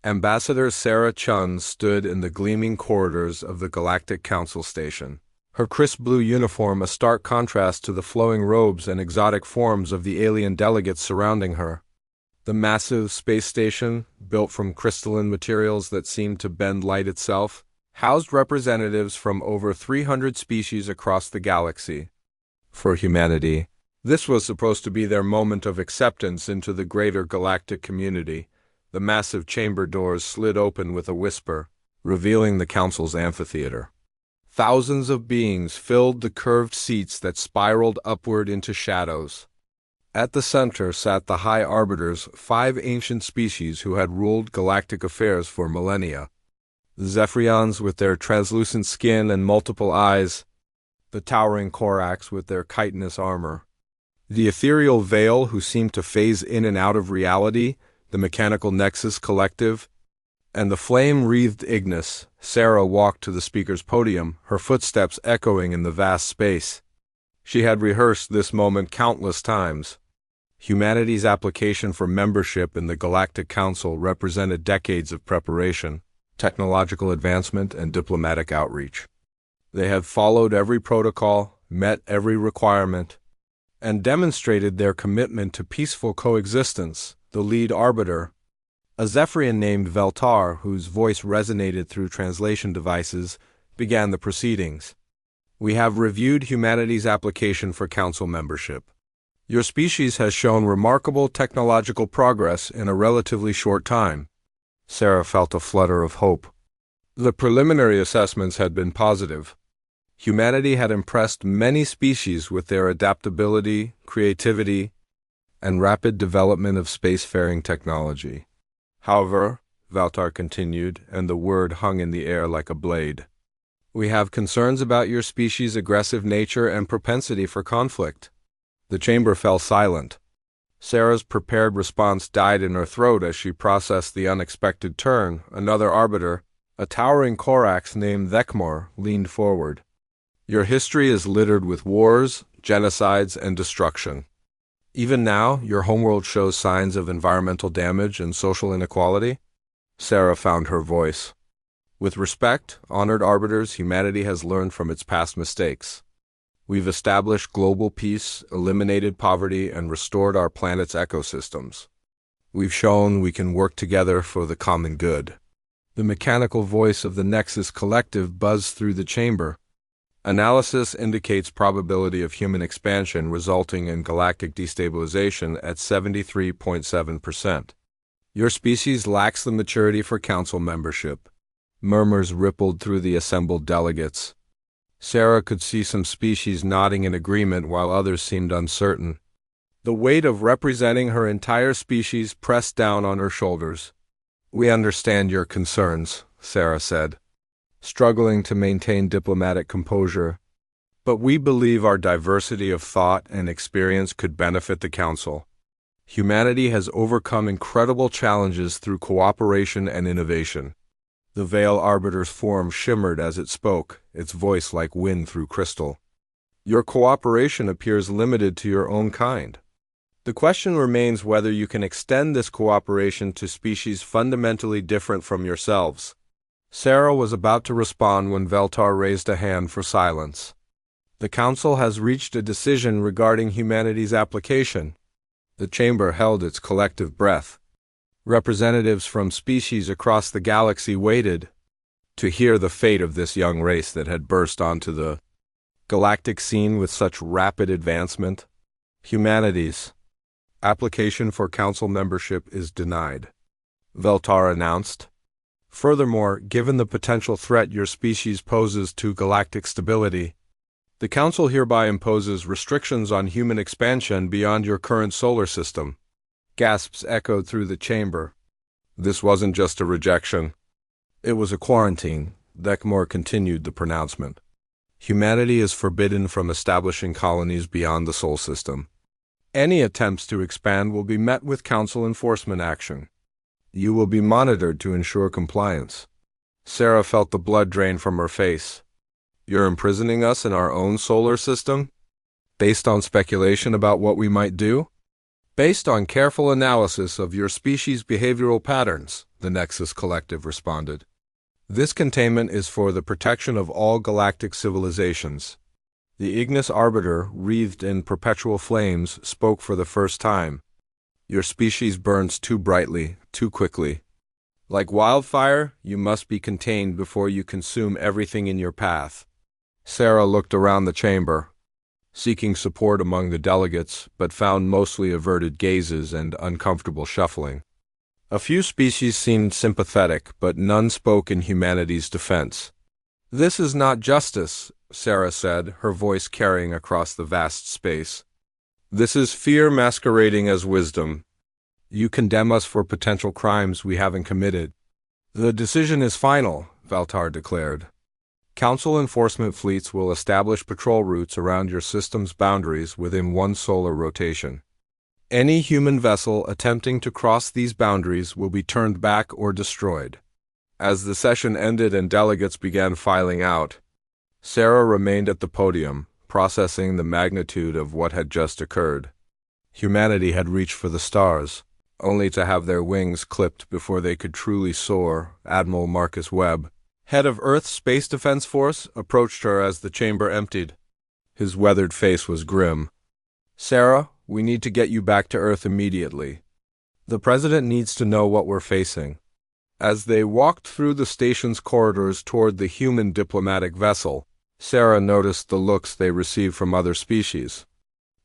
Ambassador Sarah Chun stood in the gleaming corridors of the Galactic Council Station, her crisp blue uniform a stark contrast to the flowing robes and exotic forms of the alien delegates surrounding her. The massive space station, built from crystalline materials that seemed to bend light itself, housed representatives from over 300 species across the galaxy. For humanity, this was supposed to be their moment of acceptance into the greater galactic community. The massive chamber doors slid open with a whisper, revealing the Council's amphitheater. Thousands of beings filled the curved seats that spiraled upward into shadows. At the center sat the High Arbiters, 5 ancient species who had ruled galactic affairs for millennia. The Zephyrians with their translucent skin and multiple eyes, the towering Corax with their chitinous armor, the ethereal Veil who seemed to phase in and out of reality, the Mechanical Nexus Collective, and the flame-wreathed Ignis. Sarah walked to the speaker's podium, her footsteps echoing in the vast space. She had rehearsed this moment countless times. Humanity's application for membership in the Galactic Council represented decades of preparation, technological advancement, and diplomatic outreach. They had followed every protocol, met every requirement, and demonstrated their commitment to peaceful coexistence. The lead arbiter, a Zephyrian named Veltar, whose voice resonated through translation devices, began the proceedings. We have reviewed humanity's application for council membership. Your species has shown remarkable technological progress in a relatively short time. Sarah felt a flutter of hope. The preliminary assessments had been positive. Humanity had impressed many species with their adaptability, creativity, and rapid development of spacefaring technology. However, Valtar continued, and the word hung in the air like a blade, we have concerns about your species' aggressive nature and propensity for conflict. The chamber fell silent. Sarah's prepared response died in her throat as she processed the unexpected turn. Another arbiter, a towering Corax named Thekmor, leaned forward. Your history is littered with wars, genocides, and destruction. Even now, your homeworld shows signs of environmental damage and social inequality. Sarah found her voice. With respect, honored arbiters, humanity has learned from its past mistakes. We've established global peace, eliminated poverty, and restored our planet's ecosystems. We've shown we can work together for the common good. The mechanical voice of the Nexus Collective buzzed through the chamber. Analysis indicates probability of human expansion resulting in galactic destabilization at 73.7%. Your species lacks the maturity for council membership. Murmurs rippled through the assembled delegates. Sarah could see some species nodding in agreement while others seemed uncertain. The weight of representing her entire species pressed down on her shoulders. We understand your concerns, Sarah said, struggling to maintain diplomatic composure, but we believe our diversity of thought and experience could benefit the Council. Humanity has overcome incredible challenges through cooperation and innovation. The Veil Arbiter's form shimmered as it spoke, its voice like wind through crystal. Your cooperation appears limited to your own kind. The question remains whether you can extend this cooperation to species fundamentally different from yourselves. Sarah was about to respond when Veltar raised a hand for silence. The Council has reached a decision regarding humanity's application. The chamber held its collective breath. Representatives from species across the galaxy waited to hear the fate of this young race that had burst onto the galactic scene with such rapid advancement. Humanity's application for council membership is denied, Veltar announced. Furthermore, given the potential threat your species poses to galactic stability, the Council hereby imposes restrictions on human expansion beyond your current solar system. Gasps echoed through the chamber. This wasn't just a rejection. It was a quarantine. Thekmor continued the pronouncement. Humanity is forbidden from establishing colonies beyond the Sol system. Any attempts to expand will be met with Council enforcement action. You will be monitored to ensure compliance. Sarah felt the blood drain from her face. You're imprisoning us in our own solar system? Based on speculation about what we might do? Based on careful analysis of your species' behavioral patterns, the Nexus Collective responded. This containment is for the protection of all galactic civilizations. The Ignis Arbiter, wreathed in perpetual flames, spoke for the first time. Your species burns too brightly, too quickly. Like wildfire, you must be contained before you consume everything in your path. Sarah looked around the chamber, seeking support among the delegates, but found mostly averted gazes and uncomfortable shuffling. A few species seemed sympathetic, but none spoke in humanity's defense. This is not justice, Sarah said, her voice carrying across the vast space. This is fear masquerading as wisdom. You condemn us for potential crimes we haven't committed. The decision is final, Valtar declared. Council enforcement fleets will establish patrol routes around your system's boundaries within one solar rotation. Any human vessel attempting to cross these boundaries will be turned back or destroyed. As the session ended and delegates began filing out, Sarah remained at the podium, processing the magnitude of what had just occurred. Humanity had reached for the stars, only to have their wings clipped before they could truly soar. Admiral Marcus Webb, head of Earth's Space Defense Force, approached her as the chamber emptied. His weathered face was grim. Sarah, we need to get you back to Earth immediately. The President needs to know what we're facing. As they walked through the station's corridors toward the human diplomatic vessel, Sarah noticed the looks they received from other species.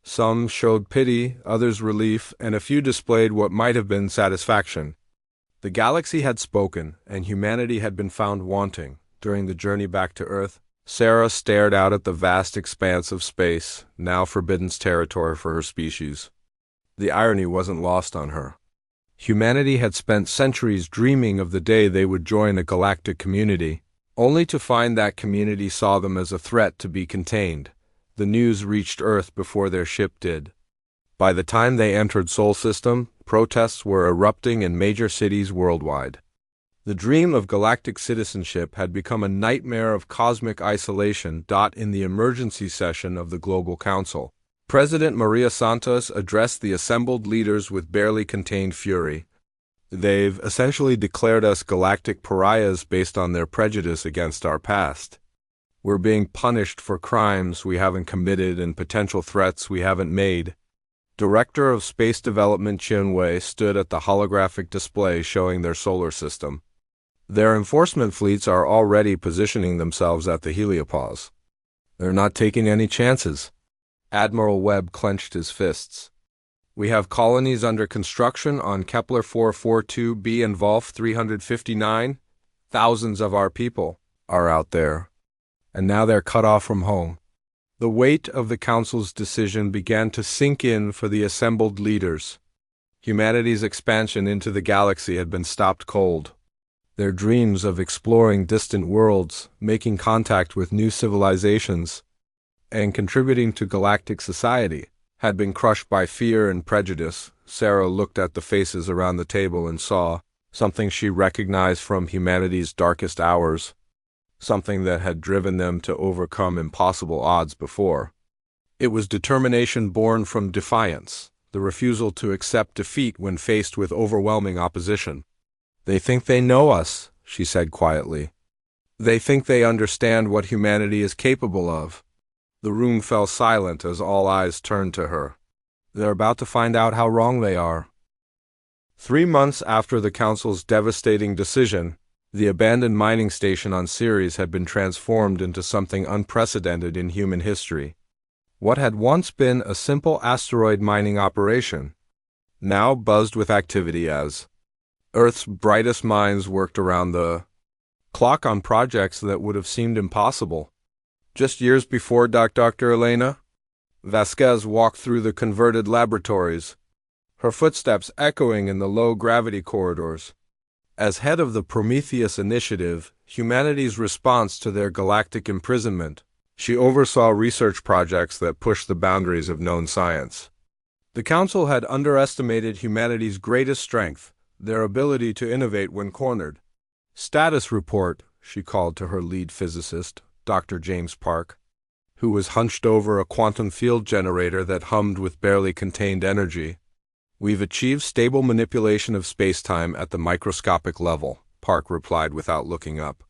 Some showed pity, others relief, and a few displayed what might have been satisfaction. The galaxy had spoken, and humanity had been found wanting. During the journey back to Earth, Sarah stared out at the vast expanse of space, now forbidden territory for her species. The irony wasn't lost on her. Humanity had spent centuries dreaming of the day they would join a galactic community, only to find that community saw them as a threat to be contained. The news reached Earth before their ship did. By the time they entered Sol System, protests were erupting in major cities worldwide. The dream of galactic citizenship had become a nightmare of cosmic isolation. In the emergency session of the Global Council, President Maria Santos addressed the assembled leaders with barely contained fury. They've essentially declared us galactic pariahs based on their prejudice against our past. We're being punished for crimes we haven't committed and potential threats we haven't made. Director of Space Development Chin Wei stood at the holographic display showing their solar system. Their enforcement fleets are already positioning themselves at the heliopause. They're not taking any chances. Admiral Webb clenched his fists. We have colonies under construction on Kepler 442b and Volf 359. Thousands of our people are out there. And now they're cut off from home. The weight of the Council's decision began to sink in for the assembled leaders. Humanity's expansion into the galaxy had been stopped cold. Their dreams of exploring distant worlds, making contact with new civilizations, and contributing to galactic society had been crushed by fear and prejudice. Sarah looked at the faces around the table and saw something she recognized from humanity's darkest hours, something that had driven them to overcome impossible odds before. It was determination born from defiance, the refusal to accept defeat when faced with overwhelming opposition. They think they know us, she said quietly. They think they understand what humanity is capable of. The room fell silent as all eyes turned to her. They're about to find out how wrong they are. 3 months after the Council's devastating decision, the abandoned mining station on Ceres had been transformed into something unprecedented in human history. What had once been a simple asteroid mining operation now buzzed with activity as Earth's brightest minds worked around the clock on projects that would have seemed impossible just years before. Dr. Elena Vasquez walked through the converted laboratories, her footsteps echoing in the low-gravity corridors. As head of the Prometheus Initiative, humanity's response to their galactic imprisonment, she oversaw research projects that pushed the boundaries of known science. The Council had underestimated humanity's greatest strength, their ability to innovate when cornered. Status report, she called to her lead physicist, Dr. James Park, who was hunched over a quantum field generator that hummed with barely contained energy. We've achieved stable manipulation of spacetime at the microscopic level, Park replied without looking up.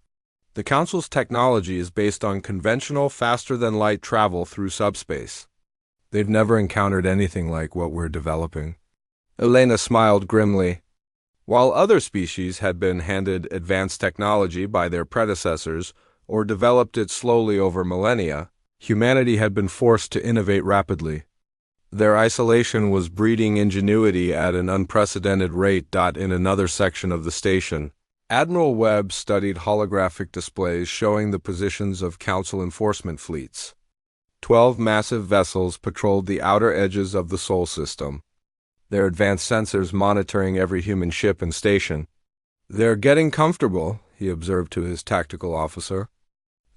The Council's technology is based on conventional, faster-than-light travel through subspace. They've never encountered anything like what we're developing. Elena smiled grimly. While other species had been handed advanced technology by their predecessors or developed it slowly over millennia, humanity had been forced to innovate rapidly. Their isolation was breeding ingenuity at an unprecedented rate. In another section of the station, Admiral Webb studied holographic displays showing the positions of Council enforcement fleets. 12 massive vessels patrolled the outer edges of the Sol system, their advanced sensors monitoring every human ship and station. "They're getting comfortable," he observed to his tactical officer,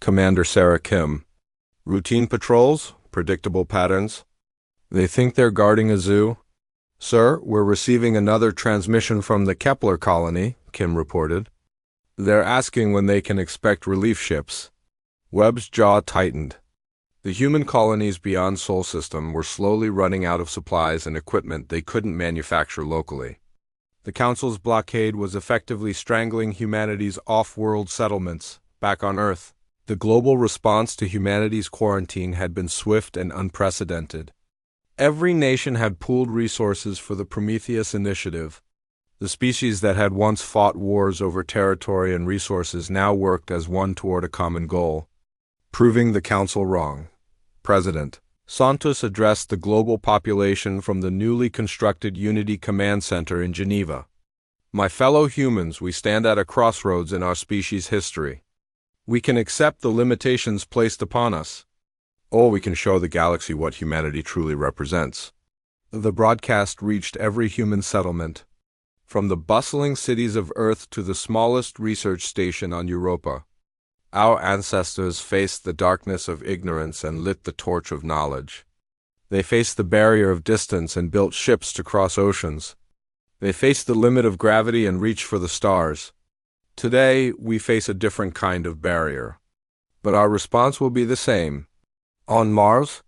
Commander Sarah Kim. "Routine patrols, predictable patterns. They think they're guarding a zoo." "Sir, we're receiving another transmission from the Kepler colony," Kim reported. "They're asking when they can expect relief ships." Webb's jaw tightened. The human colonies beyond Sol system were slowly running out of supplies and equipment they couldn't manufacture locally. The Council's blockade was effectively strangling humanity's off-world settlements back on Earth. The global response to humanity's quarantine had been swift and unprecedented. Every nation had pooled resources for the Prometheus Initiative. The species that had once fought wars over territory and resources now worked as one toward a common goal: proving the Council wrong. President Santos addressed the global population from the newly constructed Unity Command Center in Geneva. "My fellow humans, we stand at a crossroads in our species' history. We can accept the limitations placed upon us, or we can show the galaxy what humanity truly represents." The broadcast reached every human settlement, from the bustling cities of Earth to the smallest research station on Europa. Our ancestors faced the darkness of ignorance and lit the torch of knowledge. They faced the barrier of distance and built ships to cross oceans. They faced the limit of gravity and reached for the stars. Today, we face a different kind of barrier, but our response will be the same. On Mars,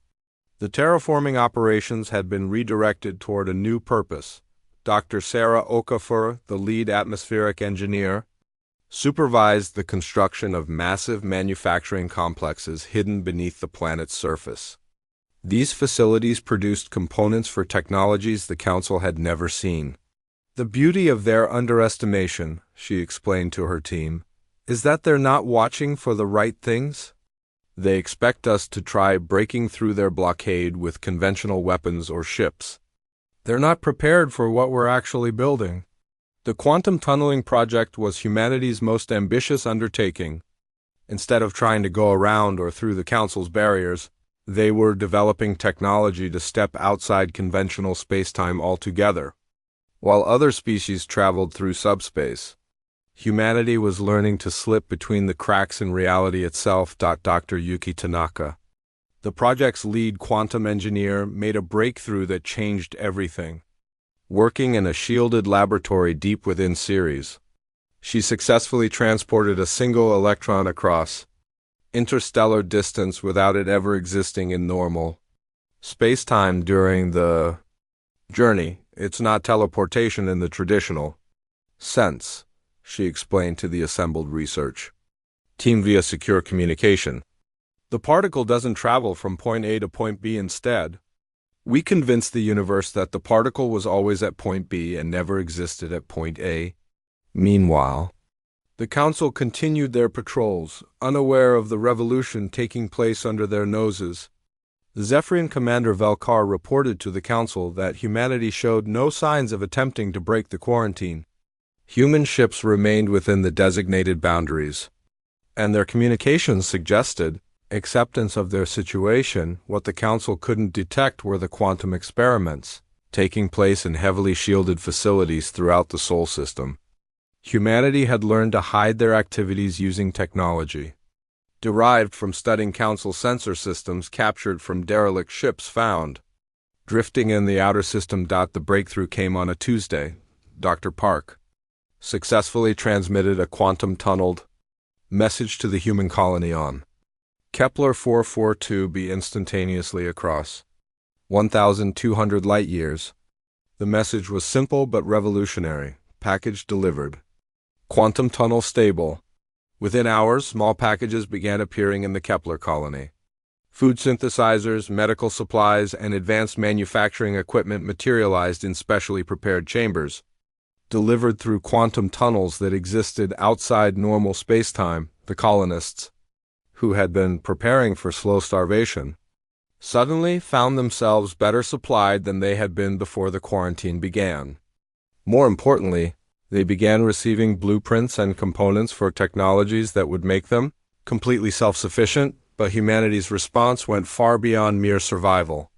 the terraforming operations had been redirected toward a new purpose. Dr. Sarah Okafor, the lead atmospheric engineer, supervised the construction of massive manufacturing complexes hidden beneath the planet's surface. These facilities produced components for technologies the Council had never seen. "The beauty of their underestimation," she explained to her team, "is that they're not watching for the right things. They expect us to try breaking through their blockade with conventional weapons or ships. They're not prepared for what we're actually building." The quantum tunneling project was humanity's most ambitious undertaking. Instead of trying to go around or through the Council's barriers, they were developing technology to step outside conventional spacetime altogether. While other species traveled through subspace, humanity was learning to slip between the cracks in reality itself. Dr. Yuki Tanaka, the project's lead quantum engineer, made a breakthrough that changed everything. Working in a shielded laboratory deep within Ceres, she successfully transported a single electron across interstellar distance without it ever existing in normal spacetime during the journey. "It's not teleportation in the traditional sense," she explained to the assembled research team via secure communication. "The particle doesn't travel from point A to point B instead. We convinced the universe that the particle was always at point B and never existed at point A." Meanwhile, the Council continued their patrols, unaware of the revolution taking place under their noses. Zephyrian Commander Velkar reported to the Council that humanity showed no signs of attempting to break the quarantine. Human ships remained within the designated boundaries, and their communications suggested acceptance of their situation. What the Council couldn't detect were the quantum experiments taking place in heavily shielded facilities throughout the Sol system. Humanity had learned to hide their activities using technology derived from studying Council sensor systems captured from derelict ships found drifting in the outer system. The breakthrough came on a Tuesday. Dr. Park successfully transmitted a quantum-tunneled message to the human colony on Kepler 442b instantaneously across 1,200 light-years. The message was simple but revolutionary. Package delivered. Quantum tunnel stable. Within hours, small packages began appearing in the Kepler colony. Food synthesizers, medical supplies, and advanced manufacturing equipment materialized in specially prepared chambers. Delivered through quantum tunnels that existed outside normal spacetime, the colonists, who had been preparing for slow starvation, suddenly found themselves better supplied than they had been before the quarantine began. More importantly, they began receiving blueprints and components for technologies that would make them completely self-sufficient, but humanity's response went far beyond mere survival.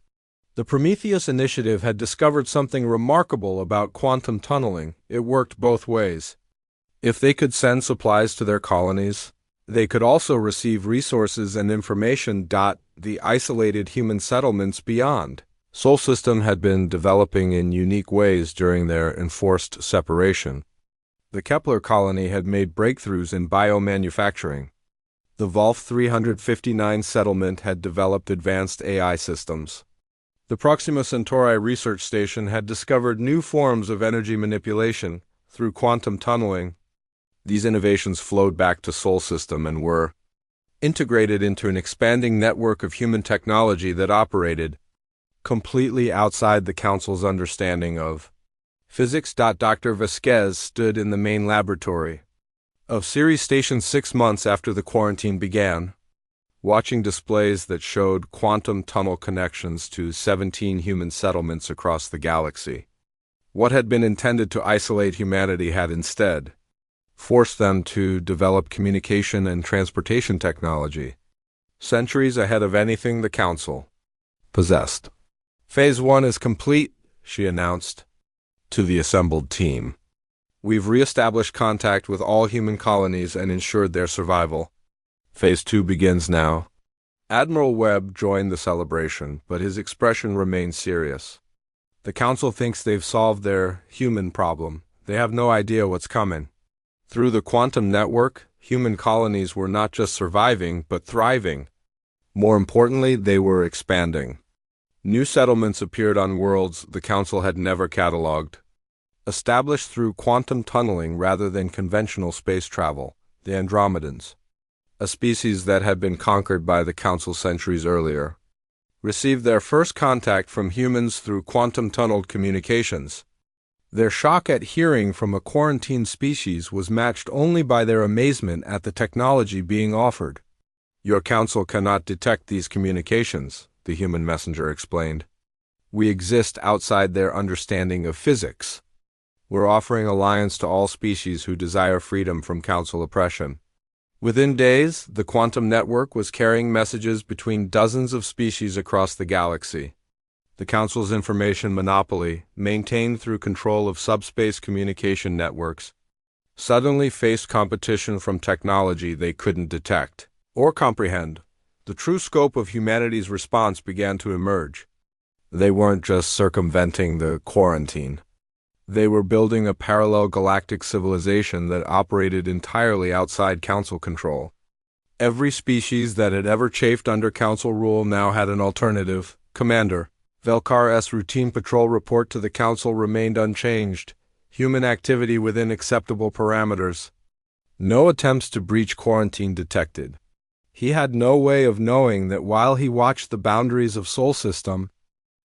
The Prometheus Initiative had discovered something remarkable about quantum tunneling. It worked both ways. If they could send supplies to their colonies, they could also receive resources and information. The isolated human settlements beyond Sol System had been developing in unique ways during their enforced separation. The Kepler colony had made breakthroughs in biomanufacturing. The Volf 359 settlement had developed advanced AI systems. The Proxima Centauri research station had discovered new forms of energy manipulation through quantum tunneling. These innovations flowed back to Sol System and were integrated into an expanding network of human technology that operated completely outside the Council's understanding of physics. Dr. Vasquez stood in the main laboratory of Ceres Station 6 months after the quarantine began, watching displays that showed quantum tunnel connections to 17 human settlements across the galaxy. What had been intended to isolate humanity had instead forced them to develop communication and transportation technology, centuries ahead of anything the Council possessed. Phase 1 is complete, she announced to the assembled team. We've re-established contact with all human colonies and ensured their survival. Phase 2 begins now. Admiral Webb joined the celebration, but his expression remained serious. The Council thinks they've solved their human problem. They have no idea what's coming. Through the quantum network, human colonies were not just surviving, but thriving. More importantly, they were expanding. New settlements appeared on worlds the Council had never catalogued. Established through quantum tunneling rather than conventional space travel, the Andromedans, a species that had been conquered by the Council centuries earlier, received their first contact from humans through quantum-tunneled communications. Their shock at hearing from a quarantined species was matched only by their amazement at the technology being offered. Your Council cannot detect these communications, the human messenger explained. We exist outside their understanding of physics. We're offering alliance to all species who desire freedom from Council oppression. Within days, the quantum network was carrying messages between dozens of species across the galaxy. The Council's information monopoly, maintained through control of subspace communication networks, suddenly faced competition from technology they couldn't detect or comprehend. The true scope of humanity's response began to emerge. They weren't just circumventing the quarantine. They were building a parallel galactic civilization that operated entirely outside Council control. Every species that had ever chafed under Council rule now had an alternative. Commander Velkar's routine patrol report to the Council remained unchanged. Human activity within acceptable parameters. No attempts to breach quarantine detected. He had no way of knowing that while he watched the boundaries of Sol System,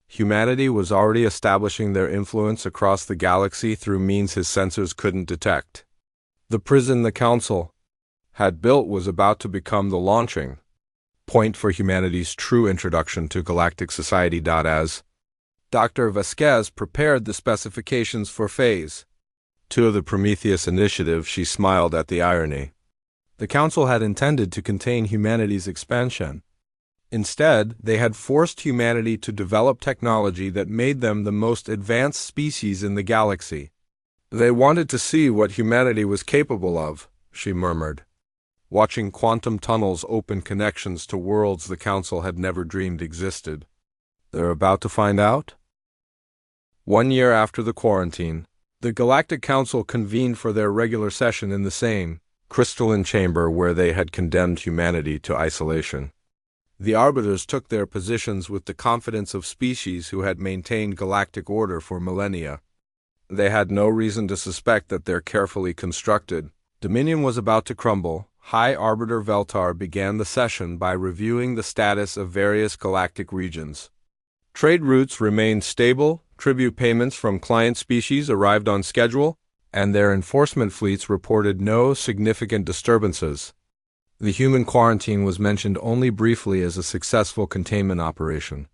humanity was already establishing their influence across the galaxy through means his sensors couldn't detect. The prison the Council had built was about to become the launching point for humanity's true introduction to galactic society. As Dr. Vasquez prepared the specifications for Phase 2 of the Prometheus Initiative, she smiled at the irony. The Council had intended to contain humanity's expansion. Instead, they had forced humanity to develop technology that made them the most advanced species in the galaxy. They wanted to see what humanity was capable of, she murmured, watching quantum tunnels open connections to worlds the Council had never dreamed existed. They're about to find out? 1 year after the quarantine, the Galactic Council convened for their regular session in the same crystalline chamber where they had condemned humanity to isolation. The arbiters took their positions with the confidence of species who had maintained galactic order for millennia. They had no reason to suspect that their carefully constructed dominion was about to crumble. High Arbiter Veltar began the session by reviewing the status of various galactic regions. Trade routes remained stable, tribute payments from client species arrived on schedule, and their enforcement fleets reported no significant disturbances. The human quarantine was mentioned only briefly as a successful containment operation.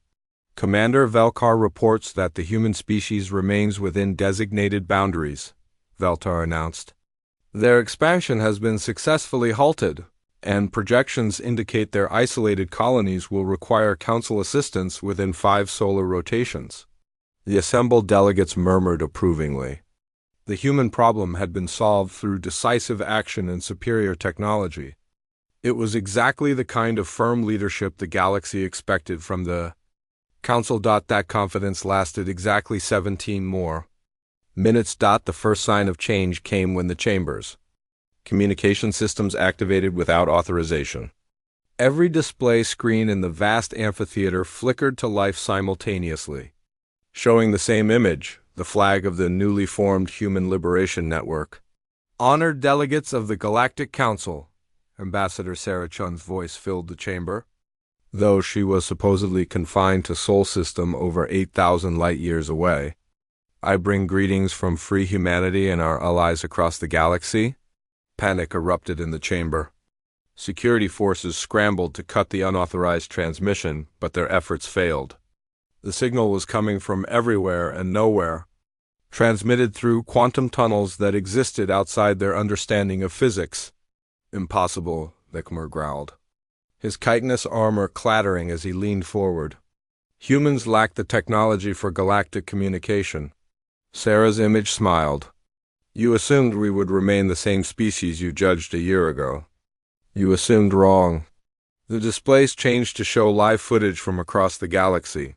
Commander Velkar reports that the human species remains within designated boundaries, Veltar announced. Their expansion has been successfully halted, and projections indicate their isolated colonies will require Council assistance within 5 solar rotations. The assembled delegates murmured approvingly. The human problem had been solved through decisive action and superior technology. It was exactly the kind of firm leadership the galaxy expected from the Council. That confidence lasted exactly 17 more minutes. The first sign of change came when the chambers communication systems activated without authorization. Every display screen in the vast amphitheater flickered to life simultaneously, showing the same image, the flag of the newly formed Human Liberation Network. Honored delegates of the Galactic Council, Ambassador Sarah Chun's voice filled the chamber. Though she was supposedly confined to Sol System over 8,000 light-years away, I bring greetings from free humanity and our allies across the galaxy. Panic erupted in the chamber. Security forces scrambled to cut the unauthorized transmission, but their efforts failed. The signal was coming from everywhere and nowhere, transmitted through quantum tunnels that existed outside their understanding of physics. Impossible, Vikmar growled, his chitinous armor clattering as he leaned forward. Humans lack the technology for galactic communication. Sarah's image smiled. You assumed we would remain the same species you judged a year ago. You assumed wrong. The displays changed to show live footage from across the galaxy.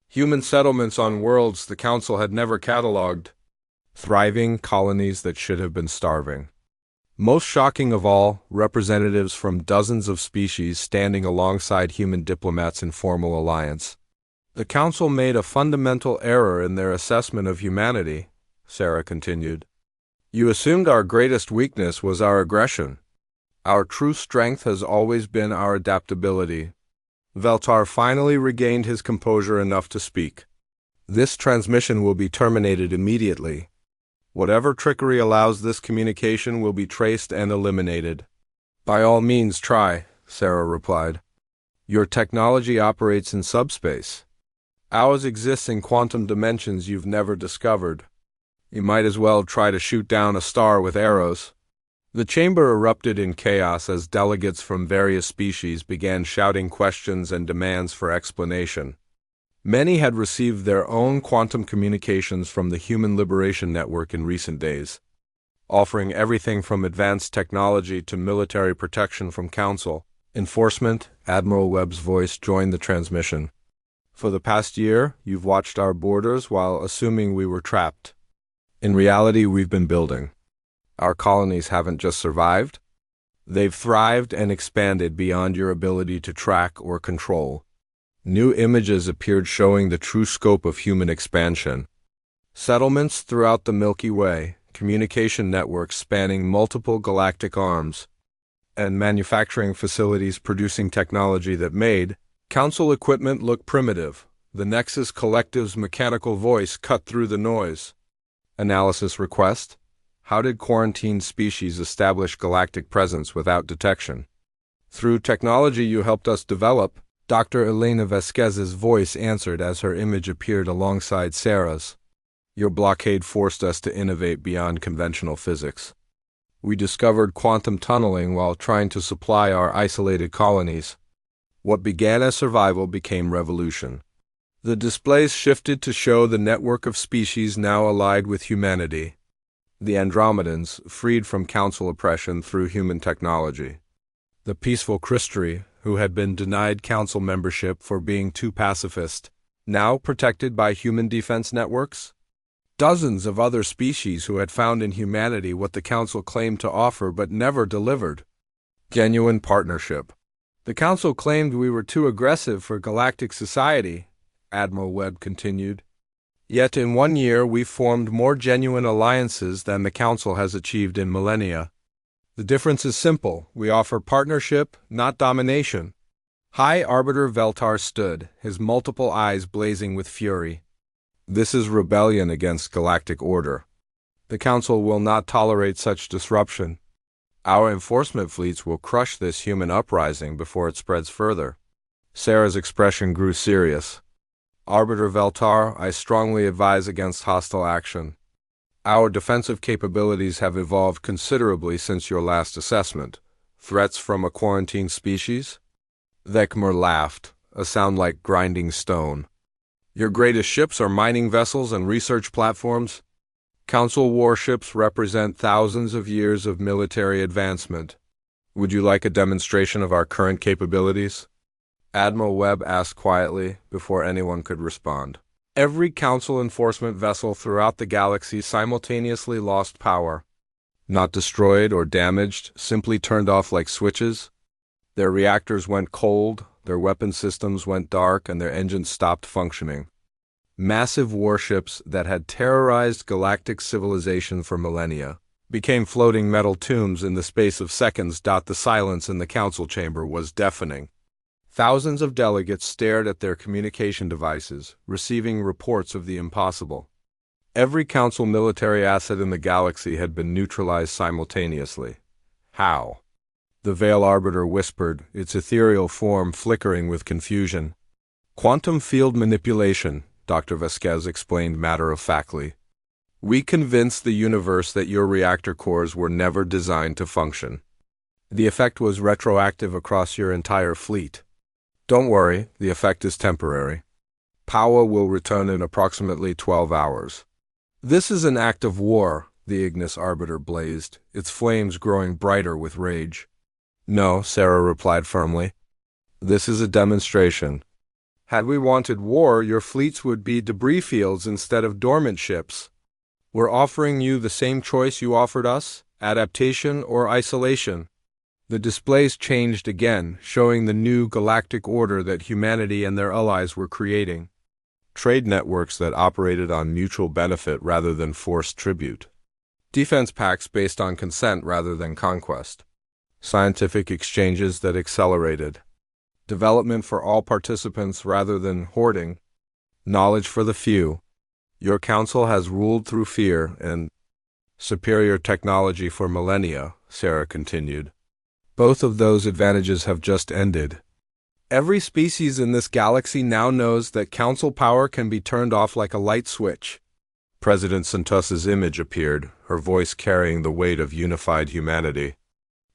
Human settlements on worlds the Council had never catalogued. Thriving colonies that should have been starving. Most shocking of all, representatives from dozens of species standing alongside human diplomats in formal alliance. The Council made a fundamental error in their assessment of humanity, Sarah continued. You assumed our greatest weakness was our aggression. Our true strength has always been our adaptability. Veltar finally regained his composure enough to speak. This transmission will be terminated immediately. Whatever trickery allows this communication will be traced and eliminated. By all means try, Sarah replied. Your technology operates in subspace. Ours exists in quantum dimensions you've never discovered. You might as well try to shoot down a star with arrows. The chamber erupted in chaos as delegates from various species began shouting questions and demands for explanation. Many had received their own quantum communications from the Human Liberation Network in recent days, offering everything from advanced technology to military protection from Council. Enforcement, Admiral Webb's voice joined the transmission. For the past year, you've watched our borders while assuming we were trapped. In reality, we've been building. Our colonies haven't just survived. They've thrived and expanded beyond your ability to track or control. New images appeared showing the true scope of human expansion. Settlements throughout the Milky Way, communication networks spanning multiple galactic arms, and manufacturing facilities producing technology that made Council equipment look primitive. The Nexus Collective's mechanical voice cut through the noise. Analysis request. How did quarantined species establish galactic presence without detection? Through technology you helped us develop, Dr. Elena Vasquez's voice answered as her image appeared alongside Sarah's. Your blockade forced us to innovate beyond conventional physics. We discovered quantum tunneling while trying to supply our isolated colonies. What began as survival became revolution. The displays shifted to show the network of species now allied with humanity. The Andromedans, freed from Council oppression through human technology. The peaceful Christri, who had been denied Council membership for being too pacifist, now protected by human defense networks. Dozens of other species who had found in humanity what the Council claimed to offer but never delivered. Genuine partnership. The Council claimed we were too aggressive for galactic society, Admiral Webb continued. Yet in 1 year we formed more genuine alliances than the Council has achieved in millennia. The difference is simple. We offer partnership, not domination. High Arbiter Veltar stood, his multiple eyes blazing with fury. This is rebellion against galactic order. The Council will not tolerate such disruption. Our enforcement fleets will crush this human uprising before it spreads further. Sarah's expression grew serious. Arbiter Veltar, I strongly advise against hostile action. Our defensive capabilities have evolved considerably since your last assessment. Threats from a quarantined species? Vekmer laughed, a sound like grinding stone. Your greatest ships are mining vessels and research platforms. Council warships represent thousands of years of military advancement. Would you like a demonstration of our current capabilities? Admiral Webb asked quietly, before anyone could respond. Every Council enforcement vessel throughout the galaxy simultaneously lost power. Not destroyed or damaged, simply turned off like switches. Their reactors went cold, their weapon systems went dark, and their engines stopped functioning. Massive warships that had terrorized galactic civilization for millennia became floating metal tombs in the space of seconds. The silence in the Council chamber was deafening. Thousands of delegates stared at their communication devices, receiving reports of the impossible. Every Council military asset in the galaxy had been neutralized simultaneously. How? The Veil Arbiter whispered, its ethereal form flickering with confusion. Quantum field manipulation, Dr. Vasquez explained matter-of-factly. We convinced the universe that your reactor cores were never designed to function. The effect was retroactive across your entire fleet. Don't worry, the effect is temporary. Power will return in approximately 12 hours. This is an act of war, the Ignis Arbiter blazed, its flames growing brighter with rage. No, Sarah replied firmly. This is a demonstration. Had we wanted war, your fleets would be debris fields instead of dormant ships. We're offering you the same choice you offered us, adaptation or isolation. The displays changed again, showing the new galactic order that humanity and their allies were creating. Trade networks that operated on mutual benefit rather than forced tribute. Defense pacts based on consent rather than conquest. Scientific exchanges that accelerated. Development for all participants rather than hoarding. Knowledge for the few. Your Council has ruled through fear and superior technology for millennia, Sarah continued. Both of those advantages have just ended. Every species in this galaxy now knows that Council power can be turned off like a light switch. President Santos's image appeared, her voice carrying the weight of unified humanity.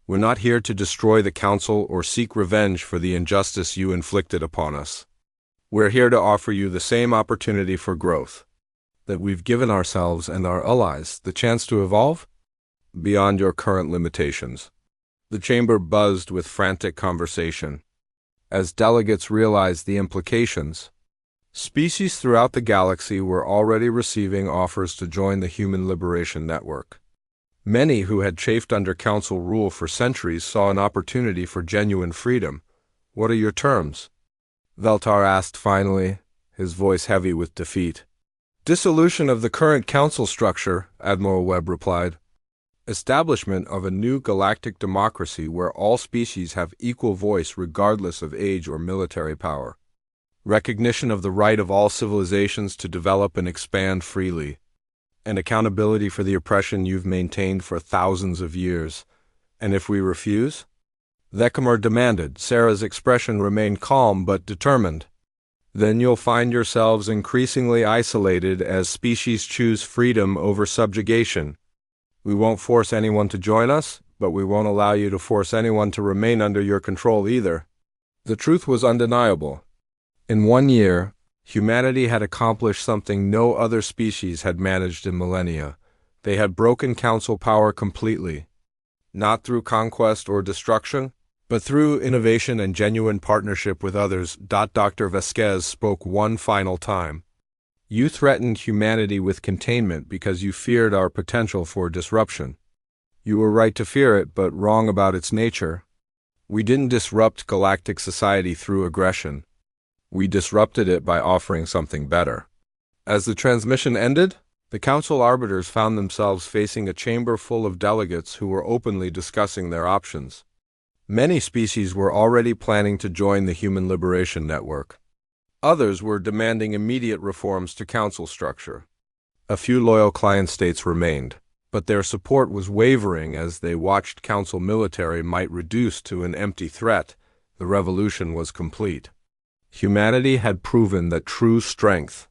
We're not here to destroy the Council or seek revenge for the injustice you inflicted upon us. We're here to offer you the same opportunity for growth that we've given ourselves and our allies, the chance to evolve beyond your current limitations. The chamber buzzed with frantic conversation. As delegates realized the implications, species throughout the galaxy were already receiving offers to join the Human Liberation Network. Many who had chafed under Council rule for centuries saw an opportunity for genuine freedom. What are your terms? Veltar asked finally, his voice heavy with defeat. Dissolution of the current Council structure, Admiral Webb replied. Establishment of a new galactic democracy where all species have equal voice regardless of age or military power. Recognition of the right of all civilizations to develop and expand freely. And accountability for the oppression you've maintained for thousands of years. And if we refuse? Vekmer demanded. Sarah's expression remained calm but determined. Then you'll find yourselves increasingly isolated as species choose freedom over subjugation. We won't force anyone to join us, but we won't allow you to force anyone to remain under your control either. The truth was undeniable. In 1 year, humanity had accomplished something no other species had managed in millennia. They had broken Council power completely. Not through conquest or destruction, but through innovation and genuine partnership with others. Dr. Vasquez spoke one final time. You threatened humanity with containment because you feared our potential for disruption. You were right to fear it, but wrong about its nature. We didn't disrupt galactic society through aggression. We disrupted it by offering something better. As the transmission ended, the council arbiters found themselves facing a chamber full of delegates who were openly discussing their options. Many species were already planning to join the Human Liberation Network. Others were demanding immediate reforms to council structure. A few loyal client states remained, but their support was wavering as they watched council military might reduce to an empty threat. The revolution was complete. Humanity had proven that true strength